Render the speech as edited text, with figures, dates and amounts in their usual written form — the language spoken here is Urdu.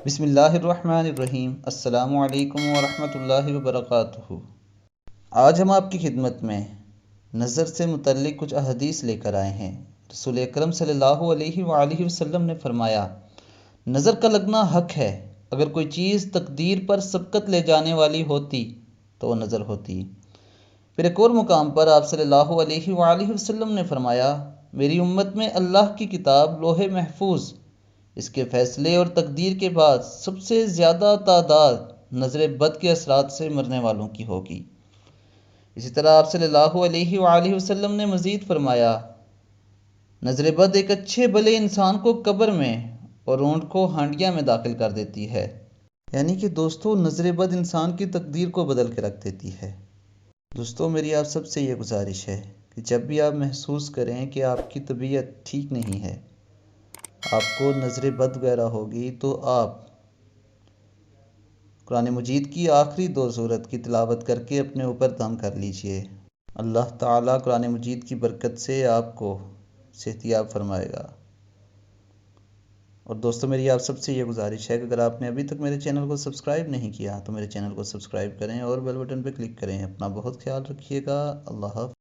بسم اللہ الرحمن الرحیم۔ السلام علیکم ورحمۃ اللہ وبرکاتہ۔ آج ہم آپ کی خدمت میں نظر سے متعلق کچھ احادیث لے کر آئے ہیں۔ رسول اکرم صلی اللہ علیہ وآلہ وسلم نے فرمایا، نظر کا لگنا حق ہے۔ اگر کوئی چیز تقدیر پر سبقت لے جانے والی ہوتی تو وہ نظر ہوتی۔ پھر ایک اور مقام پر آپ صلی اللہ علیہ وآلہ وسلم نے فرمایا، میری امت میں اللہ کی کتاب لوح محفوظ، اس کے فیصلے اور تقدیر کے بعد سب سے زیادہ تعداد نظر بد کے اثرات سے مرنے والوں کی ہوگی۔ اسی طرح آپ صلی اللہ علیہ وآلہ وسلم نے مزید فرمایا، نظر بد ایک اچھے بھلے انسان کو قبر میں اور اونٹ کو ہانڈیا میں داخل کر دیتی ہے۔ یعنی کہ دوستو، نظر بد انسان کی تقدیر کو بدل کے رکھ دیتی ہے۔ دوستو، میری آپ سب سے یہ گزارش ہے کہ جب بھی آپ محسوس کریں کہ آپ کی طبیعت ٹھیک نہیں ہے، آپ کو نظر بد وغیرہ ہوگی، تو آپ قرآن مجید کی آخری 2 سورت کی تلاوت کر کے اپنے اوپر دم کر لیجئے۔ اللہ تعالیٰ قرآن مجید کی برکت سے آپ کو صحتیاب فرمائے گا۔ اور دوستو، میری آپ سب سے یہ گزارش ہے کہ اگر آپ نے ابھی تک میرے چینل کو سبسکرائب نہیں کیا تو میرے چینل کو سبسکرائب کریں اور بیل بٹن پہ کلک کریں۔ اپنا بہت خیال رکھیے گا۔ اللہ حافظ۔